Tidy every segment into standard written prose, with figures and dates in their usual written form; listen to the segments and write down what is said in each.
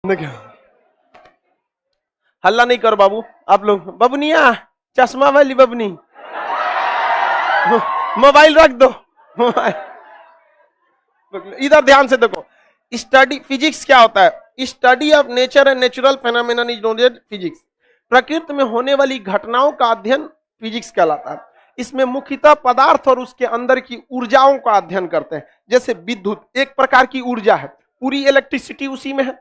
देखिए, हल्ला नहीं करो बाबू, आप लोग। बबनिया, चश्मा वाली बबनी, मोबाइल रख दो। इधर ध्यान से देखो। स्टडी फिजिक्स क्या होता है? Study of nature and natural phenomena is known as physics. प्रकृति में होने वाली घटनाओं का अध्ययन फिजिक्स कहलाता है। इसमें मुख्यतः पदार्थ और उसके अंदर की ऊर्जाओं का अध्ययन करते हैं। जैसे विद्युत एक प्रकार की ऊर्जा है, पूरी इलेक्ट्रिसिटी उसी में है।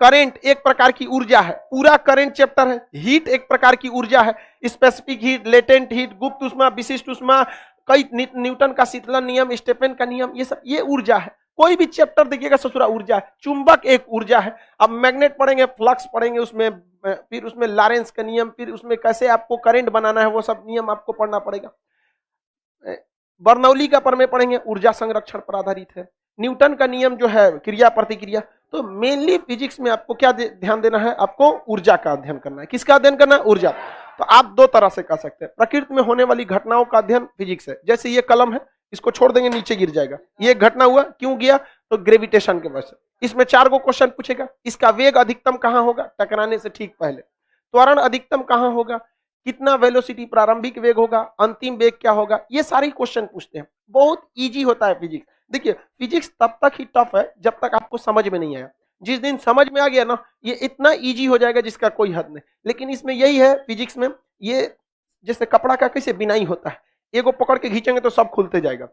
करंट एक प्रकार की ऊर्जा है, पूरा करंट चैप्टर है। हीट एक प्रकार की ऊर्जा है, स्पेसिफिक हीट, लेटेंट हीट, गुप्त उष्मा, विशिष्ट उष्मा, कई न्यूटन का शीतलन नियम, स्टेफन का नियम, ये सब ये ऊर्जा है। कोई भी चैप्टर देखिएगा ससुरा ऊर्जा है। चुंबक एक ऊर्जा है। अब मैग्नेट पढ़ेंगे, फ्लक्स पढ़ेंगे, उसमें फिर उसमें लॉरेंस का नियम, फिर उसमें कैसे आपको करंट बनाना है, वो सब नियम आपको पढ़ना पड़ेगा। बर्नौली का प्रमेय पढ़ेंगे, ऊर्जा संरक्षण पर आधारित है। न्यूटन का नियम जो है क्रिया प्रतिक्रिया। तो मेनली फिजिक्स में आपको क्या ध्यान देना है? आपको ऊर्जा का अध्ययन करना है। किसका अध्ययन करना है? ऊर्जा। तो आप दो तरह से कर सकते हैं। प्रकृति में होने वाली घटनाओं का अध्ययन फिजिक्स है। जैसे ये कलम है, इसको छोड़ देंगे नीचे गिर जाएगा। ये घटना हुआ, क्यों गया? तो ग्रेविटेशन के वजह से। इसमें 4 गो क्वेश्चन पूछेगा। इसका वेग अधिकतम कहां होगा? टकराने से ठीक पहले। त्वरण अधिकतम कहां होगा? कितना वेलोसिटी प्रारंभिक वेग होगा? अंतिम वेग क्या होगा? ये सारी क्वेश्चन पूछते हैं। बहुत इजी होता है फिजिक्स। देखिए, फिजिक्स तब तक ही टफ है जब तक आपको समझ में नहीं आया। जिस दिन समझ में आ गया ना, ये इतना इजी हो जाएगा जिसका कोई हद नहीं। लेकिन इसमें यही है फिजिक्स में, ये जैसे कपड़ा का कैसे बिनाई होता है, एगो पकड़ के खींचेंगे तो सब खुलते जाएगा।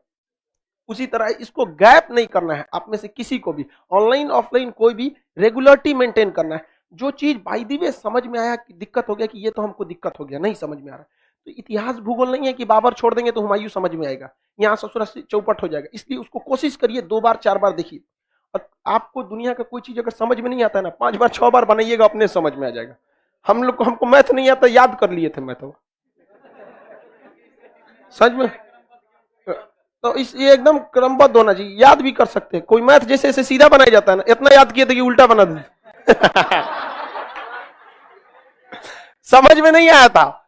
उसी तरह इसको गैप नहीं करना है। आप में से किसी को भी ऑनलाइन ऑफलाइन कोई भी रेगुलरिटी मेंटेन करना है। जो चीज बाय द वे समझ में आया कि दिक्कत हो गया कि ये तो हमको दिक्कत हो गया, नहीं समझ में आ रहा, तो इतिहास भूगोल नहीं है कि बाबर छोड़ देंगे तो हुमायूं समझ में आएगा, यहाँ ससुरा चौपट हो जाएगा। इसलिए उसको कोशिश करिए, 2 बार 4 बार देखिए। और आपको दुनिया का कोई चीज अगर समझ में नहीं आता है ना, 5 बार 6 बार बनाइएगा, अपने समझ में आ जाएगा। हम लोग को, हमको मैथ नहीं आता, याद कर लिए थे मैथ, सच में। तो इस ये एकदम क्रमबद्ध होना चाहिए, याद भी कर सकते हैं। कोई मैथ जैसे ऐसे सीधा बनाया जाता है ना, इतना याद किए थे कि उल्टा बना दिया। समझ में नहीं आया था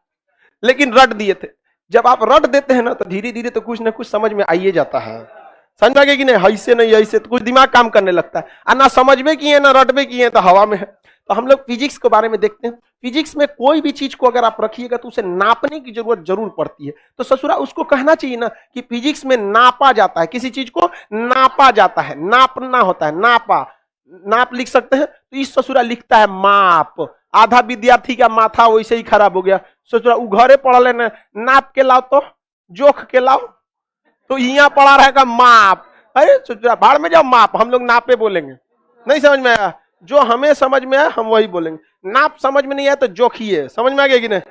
लेकिन रट दिए थे। जब आप रट देते हैं ना तो धीरे धीरे तो कुछ ना कुछ समझ में आइए जाता है। समझ में आ गया कि नहीं? ऐसे नहीं ऐसे, तो कुछ दिमाग काम करने लगता है। और ना समझ में किए ना रट में किए तो हवा में है। तो हम लोग फिजिक्स के बारे में देखते हैं। फिजिक्स में कोई भी चीज को अगर आप रखिएगा तो उसे नापने की जरूरत जरूर पड़ती है। तो ससुरा उसको कहना चाहिए ना कि फिजिक्स में नापा जाता है, किसी चीज को नापा जाता है, नापना होता है, नापा। नाप लिख सकते हैं, तो इस ससुरा लिखता है माप। आधा विद्यार्थी का माथा वैसे ही खराब हो गया। ससुरा घरे पढ़ लेना, नाप के लाओ तो जोख के लाओ, तो यहाँ पढ़ा रहेगा माप। अरे ससुरा भाड़ में जाओ, माप। हम लोग नापे बोलेंगे, नहीं समझ में आया? जो हमें समझ में आया हम वही बोलेंगे। नाप समझ में नहीं आया तो जोखिए। समझ में आ गया कि नहीं?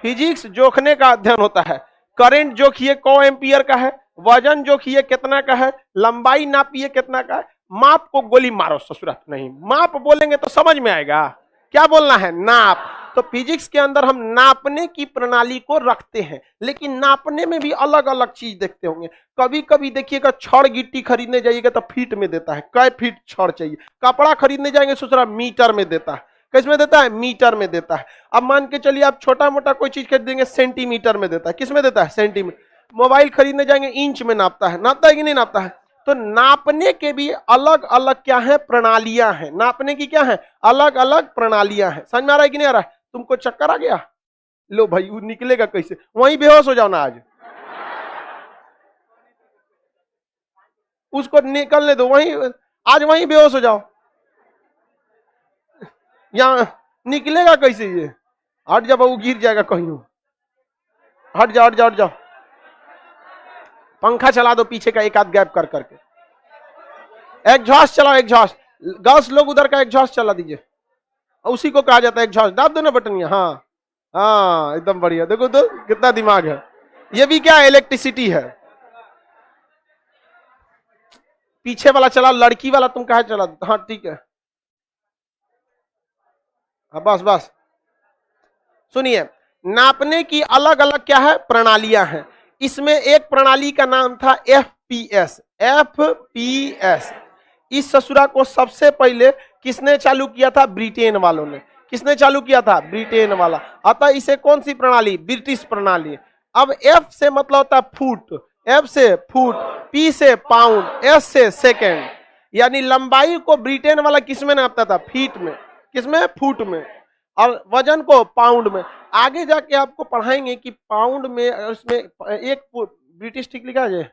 फिजिक्स जोखने का अध्ययन होता है। करंट जोखिए क एम्पियर का है, वजन जोखिए कितना का है, लंबाई नापिए कितना का है। माप को गोली मारो ससुरा नहीं, माप बोलेंगे तो समझ में आएगा। क्या बोलना है? नाप। तो फिजिक्स के अंदर हम नापने की प्रणाली को रखते हैं, लेकिन नापने में भी अलग अलग चीज देखते होंगे। कभी कभी देखिएगा छड़ गिट्टी खरीदने जाइएगा तो फीट में देता है, कै फीट छड़ चाहिए। कपड़ा खरीदने जाएंगे ससुरा मीटर में देता है। किस में देता है? मीटर में देता है। अब मान के चलिए आप छोटा मोटा कोई चीज खरीदेंगे, सेंटीमीटर में देता है। किस में देता है? सेंटीमीटर। मोबाइल खरीदने जाएंगे, इंच में नापता है। नापता है कि नहीं नापता है? तो नापने के भी अलग अलग क्या है? प्रणालियां हैं। नापने की क्या है? अलग अलग प्रणालियां हैं। समझ में आ रहा है कि नहीं आ रहा है? तुमको चक्कर आ गया? लो भाई, वो निकलेगा कैसे? वहीं बेहोश हो जाओ ना आज, उसको निकलने दो, वहीं आज वहीं बेहोश हो जाओ। यहां निकलेगा कैसे? ये हट जाओ, वो गिर जाएगा कहीं। हट जाओ हट जाओ हट जाओ। पंखा चला दो पीछे का एक आध गैप कर करके। एग्जॉस्ट चलाओ, एग्जॉस्ट। गर्ल्स लोग उधर का एग्जॉस्ट चला दीजिए, उसी को कहा जाता है एग्जॉस्ट। दाब दो ना बटन। हाँ हाँ, एकदम बढ़िया। देखो तो कितना दिमाग है। ये भी क्या? इलेक्ट्रिसिटी है। पीछे वाला चला, लड़की वाला तुम कहा चला? हाँ ठीक है, हाँ बस बस। सुनिए, नापने की अलग अलग क्या है? प्रणालियां हैं। इसमें एक प्रणाली का नाम था FPS। FPS इस ससुरा को सबसे पहले किसने चालू किया था? ब्रिटेन वालों ने। किसने चालू किया था? ब्रिटेन वाला। अतः इसे कौन सी प्रणाली? ब्रिटिश प्रणाली। अब F से मतलब होता है फुट, F से फुट, P से पाउंड, S से सेकेंड। यानी लंबाई को ब्रिटेन वाला किसमें नापता था? फीट में। किसमें? फुट में। और वजन को पाउंड में। आगे जाके आपको पढ़ाएंगे कि पाउंड में उसमें एक ब्रिटिश ठीक लिखा है,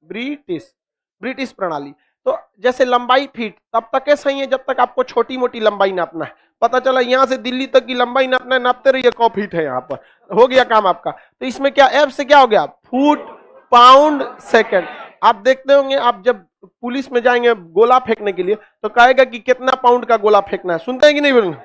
ब्रिटिश प्रणाली। तो जैसे लंबाई फीट तब तक है सही है जब तक आपको छोटी मोटी लंबाई नापना है। पता चला यहां से दिल्ली तक की लंबाई नापना है, नापते रहिए, 100 फीट है यहाँ पर, हो गया काम आपका। तो इसमें क्या एफ से क्या हो गया? Foot, pound, second. आप देखते होंगे आप जब पुलिस में जाएंगे गोला फेंकने के लिए तो कहेगा कि कितना पाउंड का गोला फेंकना है, सुनते हैं कि नहीं बोलेंगे?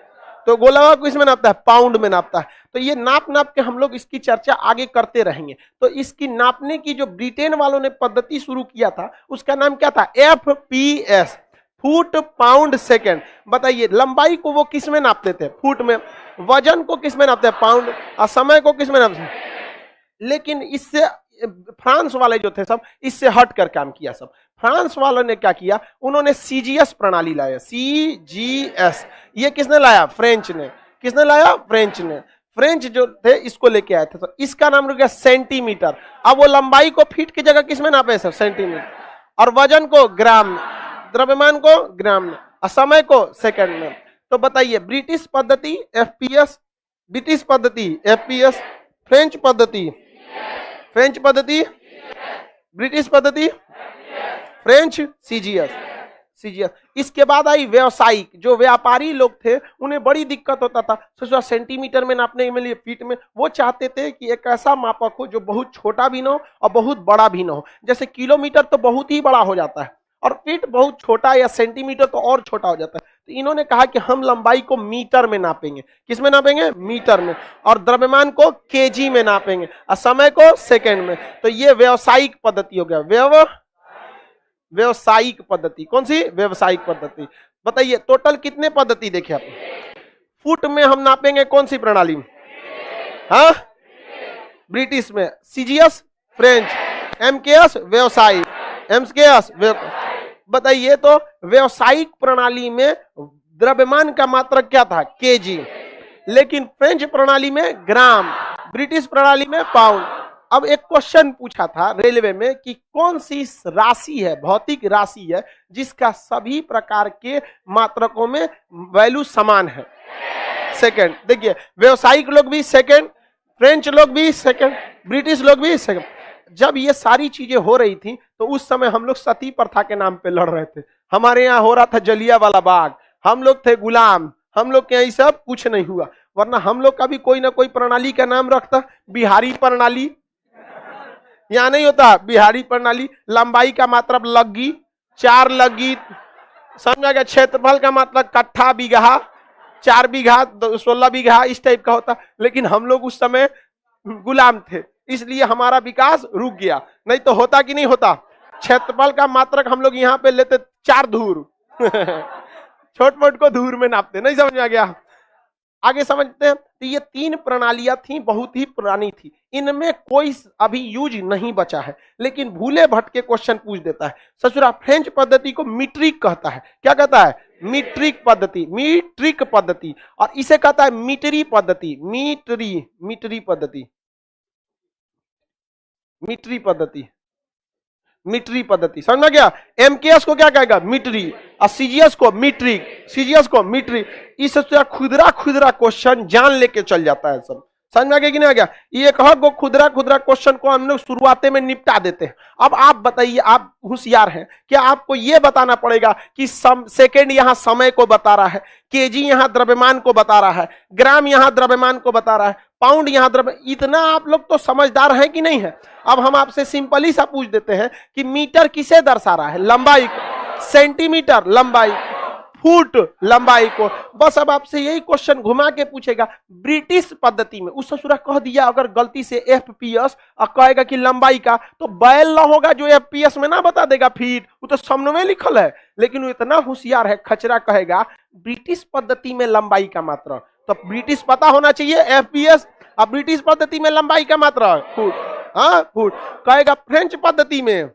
तो गोला को इसमें नापता है? पाउंड में नापता है। तो ये नाप नाप के हम लोग इसकी चर्चा आगे करते रहेंगे। तो इसकी नापने की जो ब्रिटेन वालों ने पद्धति शुरू किया था उसका नाम क्या था? FPS, foot, pound, second. बताइए लंबाई को वो किस में नापते थे? फुट में। वजन को किस में नापते हैं? पाउंड। और समय को किस में नापते? लेकिन इससे फ्रांस वाले जो थे सब इससे हट कर काम किया। सब फ्रांस वालों ने क्या किया? उन्होंने CGS प्रणाली लाया। CGS ये किसने लाया? फ्रेंच ने। किसने लाया? फ्रेंच ने। फ्रेंच जो थे इसको लेके आए थे। तो इसका नाम रख गया सेंटीमीटर। अब वो लंबाई को फीट की जगह किसमें नापे? सब सेंटीमीटर। और वजन को ग्राम में, द्रव्यमान को ग्राम में, और समय को सेकंड में। तो बताइए ब्रिटिश पद्धति FPS, ब्रिटिश पद्धति FPS, फ्रेंच पद्धति, फ्रेंच पद्धति, ब्रिटिश पद्धति, फ्रेंच, CGS। इसके बाद आई व्यवसायिक। जो व्यापारी लोग थे उन्हें बड़ी दिक्कत होता था सोचा सेंटीमीटर में नापने के लिए, फीट में। वो चाहते थे कि एक ऐसा मापक हो जो बहुत छोटा भी ना हो और बहुत बड़ा भी ना हो। जैसे किलोमीटर तो बहुत ही बड़ा हो जाता है और फीट बहुत छोटा, या सेंटीमीटर तो और छोटा हो जाता है। तो इन्होंने कहा कि हम लंबाई को मीटर में नापेंगे। किस में नापेंगे? मीटर में। और द्रव्यमान को केजी में नापेंगे और समय को सेकंड में। तो ये व्यावसायिक पद्धति हो गया। व्यावसायिक पद्धति। कौन सी? व्यावसायिक पद्धति। बताइए टोटल कितने पद्धति देखे आप? फुट में हम नापेंगे कौन सी प्रणाली? हाँ, ब्रिटिश में। CGS फ्रेंच, MKS व्यावसायिक, MKS। बताइए तो व्यावसायिक प्रणाली में द्रव्यमान का मात्रक क्या था? केजी। लेकिन फ्रेंच प्रणाली में ग्राम, ब्रिटिश प्रणाली में पाउंड। अब एक क्वेश्चन पूछा था रेलवे में कि कौन सी राशि है, भौतिक राशि है, जिसका सभी प्रकार के मात्रकों में वैल्यू समान है? सेकंड। देखिए व्यावसायिक लोग भी सेकंड, फ्रेंच लोग भी सेकंड, ब्रिटिश लोग भी सेकंड। जब ये सारी चीजें हो रही थी तो उस समय हम लोग सती प्रथा के नाम पे लड़ रहे थे। हमारे यहाँ हो रहा था जलियांवाला बाग, हम लोग थे गुलाम, हम लोग के यहाँ सब कुछ नहीं हुआ। वरना हम लोग का भी कोई ना कोई प्रणाली का नाम रखता। बिहारी प्रणाली यहाँ नहीं होता? बिहारी प्रणाली। लंबाई का मतलब लग्गी, 4 लग्गी, समझा गया? क्षेत्रफल का मतलब कट्ठा, बीघा, 4 बीघा, 16 बीघा, इस टाइप का होता। लेकिन हम लोग उस समय गुलाम थे, इसलिए हमारा विकास रुक गया। नहीं तो होता कि नहीं होता? क्षेत्रफल का मात्रक हम लोग यहाँ पे लेते 4 धूर छोट मोट को धूर में नापते। नहीं समझ में आ गया? आगे समझते हैं। तो ये 3 प्रणालियां थी, बहुत ही पुरानी थी। इनमें कोई अभी यूज नहीं बचा है, लेकिन भूले भटके क्वेश्चन पूछ देता है। ससुरा फ्रेंच पद्धति को मीट्रिक कहता है। क्या कहता है? मीट्रिक पद्धति, मीट्रिक पद्धति। और इसे कहता है मीटरी पद्धति, मीटरी पद्धति, मीटरी पद्धति, मीटरी पद्धति। समझ में गया? MKS को क्या कहेगा? मीटरी। और CGS को मीट्रिक, CGS को मीट्रिक। इस खुदरा खुदरा क्वेश्चन जान लेके चल जाता है सब। समझ में आ गया कि नहीं आ गया? ये कहो खुदरा खुदरा क्वेश्चन को हम लोग शुरुआते में निपटा देते हैं। अब आप बताइए, आप होशियार हैं क्या? आपको यह बताना पड़ेगा कि सेकंड यहाँ समय को बता रहा है, केजी यहाँ द्रव्यमान को बता रहा है, ग्राम यहाँ द्रव्यमान को बता रहा है, पाउंड यहाँ द्रव्य। इतना आप लोग तो समझदार हैं कि नहीं है? अब हम आपसे सिंपली सा पूछ देते हैं कि मीटर किसे दर्शा रहा है? लंबाई को। सेंटीमीटर लंबाई, फुट लंबाई को। बस अब आपसे यही क्वेश्चन घुमा के पूछेगा ब्रिटिश पद्धति में। उस ससुरा कह दिया अगर गलती से FPS और कहेगा कि लंबाई का, तो बैल ना होगा जो FPS में ना बता देगा फीट, वो तो सामने में लिखल है। लेकिन वो इतना होशियार है, खचरा कहेगा ब्रिटिश पद्धति में लंबाई का मात्रा। तो ब्रिटिश पता होना चाहिए FPS, और ब्रिटिश पद्धति में लंबाई का मात्रा फुट। हाँ फुट। कहेगा फ्रेंच पद्धति में।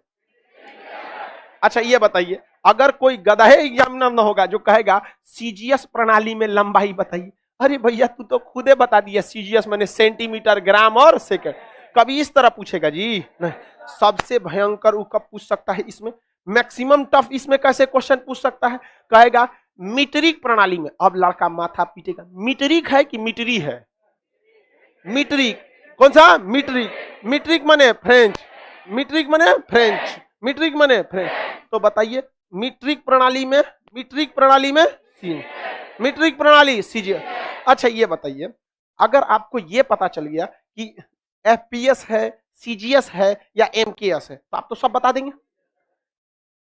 अच्छा ये बताइए, अगर कोई गधे एग्जामिनर न होगा जो कहेगा CGS प्रणाली में लंबाई बताइए, अरे भैया तू तो खुदे बता दिया CGS मैंने सेंटीमीटर, ग्राम और सेकंड। कभी इस तरह पूछेगा जी? नहीं। सबसे भयंकर वो कब पूछ सकता है इसमें? मैक्सिमम टफ इसमें कैसे क्वेश्चन पूछ सकता है, कहेगा मीट्रिक प्रणाली में। अब लड़का माथा पीटेगा, मीट्रिक है कि मीटरी है? मीट्रिक कौन सा? मीट्रिक। मीट्रिक माने फ्रेंच, मीट्रिक माने फ्रेंच, मीट्रिक माने फ्रेंच। तो बताइए मीट्रिक प्रणाली में, मीट्रिक प्रणाली में सी, मीट्रिक प्रणाली सीजीएस। अच्छा ये बताइए, अगर आपको ये पता चल गया कि एफपीएस है, सीजीएस है या एमकेएस है, तो आप तो सब बता देंगे।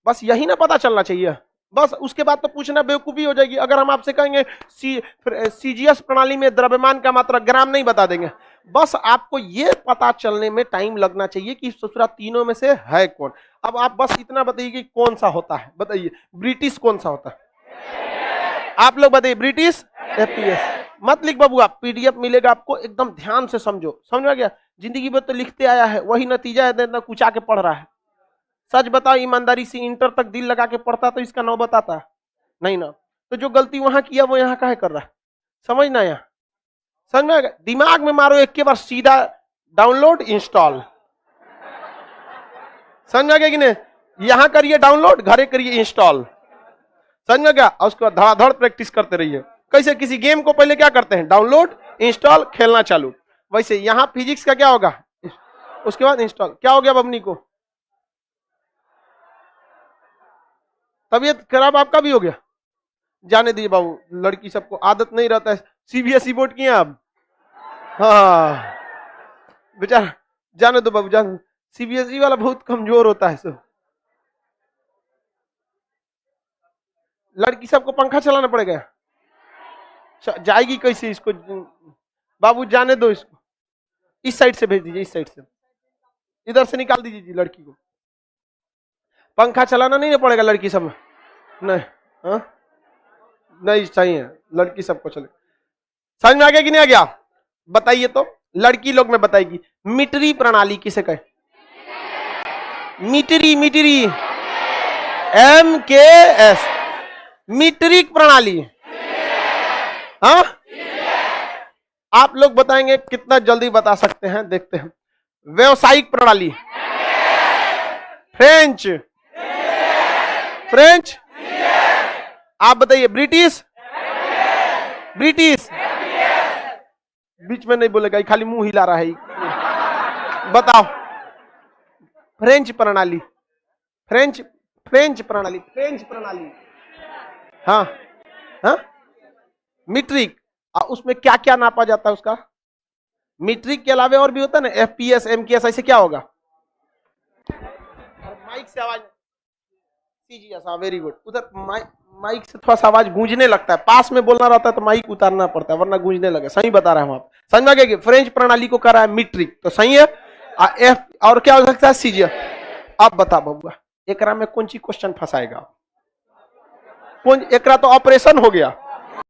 बस यही ना पता चलना चाहिए, बस उसके बाद तो पूछना बेवकूफी हो जाएगी। अगर हम आपसे कहेंगे सीजीएस प्रणाली में द्रव्यमान का मात्रा, ग्राम नहीं बता देंगे। बस आपको ये पता चलने में टाइम लगना चाहिए कि ससुरा तीनों में से है कौन। अब आप बस इतना बताइए कि कौन सा होता है, बताइए ब्रिटिश कौन सा होता है? आप लोग बताइए ब्रिटिश एफपीएस। मत लिख बाबू, आप पीडीएफ मिलेगा आपको, एकदम ध्यान से समझो। समझ में गया? जिंदगी में तो लिखते आया है, वही नतीजा है, इतना कुचा के पढ़ रहा है। सच बताओ ईमानदारी से, इंटर तक दिल लगा के पढ़ता तो इसका नौ बताता नहीं ना। तो जो गलती वहां किया वो यहाँ काहे कर रहा है? समझना, यहाँ समझ में आएगा? दिमाग में मारो एक के बार, सीधा डाउनलोड इंस्टॉल। समझ में आ गया कि नहीं? यहां करिए डाउनलोड, घरे करिए इंस्टॉल। समझ में गया? और उसके बाद धड़ाधड़ प्रैक्टिस करते रहिए। कैसे? किसी गेम को पहले क्या करते हैं? डाउनलोड, इंस्टॉल, खेलना चालू। वैसे यहां फिजिक्स का क्या होगा? उसके बाद इंस्टॉल। क्या हो गया बबनी को? तबीयत खराब आपका भी हो गया? जाने दीजिए बाबू, लड़की सबको आदत नहीं रहता है। सीबीएसई बोर्ड की हैं आप? हाँ बेचारा, जाने दो बाबू, जाने। सीबीएसई वाला बहुत कमजोर होता है सब। लड़की सबको पंखा चलाना पड़ेगा, जाएगी कैसे इसको? बाबू जाने दो इसको, इस साइड से भेज दीजिए, इस साइड से, इधर से निकाल दीजिए जी लड़की को। पंखा चलाना नहीं पड़ेगा लड़की सब, नहीं हाँ नहीं चाहिए, लड़की सबको चले। समझ में आ गया कि नहीं आ गया? बताइए तो, लड़की लोग में बताएगी मीटरी प्रणाली किसे कहे? मीटरी, मीटरी, एमकेएस, मीट्रिक प्रणाली। हाँ आप लोग बताएंगे, कितना जल्दी बता सकते हैं देखते हैं। व्यावसायिक प्रणाली, फ्रेंच, फ्रेंच, आप बताइए। ब्रिटिश, ब्रिटिश, बीच में नहीं बोलेगा, खाली मुंह हिला रहा है। बताओ फ्रेंच प्रणाली, फ्रेंच, फ्रेंच प्रणाली, फ्रेंच प्रणाली। हाँ हाँ मीट्रिक, उसमें क्या क्या नापा जाता है उसका? मीट्रिक के अलावा और भी होता है ना, एफपीएस, एमकेएस, ऐसे क्या होगा? माइक से आवाज, सीजीएस, हाँ वेरी गुड। उधर माइक से थोड़ा सा आवाज गूंजने लगता है, पास में बोलना रहता है तो माइक उतारना पड़ता है, वरना गूंजने लगे। सही बता रहे हैं हम आप, समझ में आ गया? फ्रेंच प्रणाली को कर रहा है मीट्रिक, तो सही है। एफ और क्या हो सकता है? सीजीएस। आप बता बबुआ, एकरा में कौन सी क्वेश्चन फंसाएगा? कौन? एकरा तो ऑपरेशन हो गया।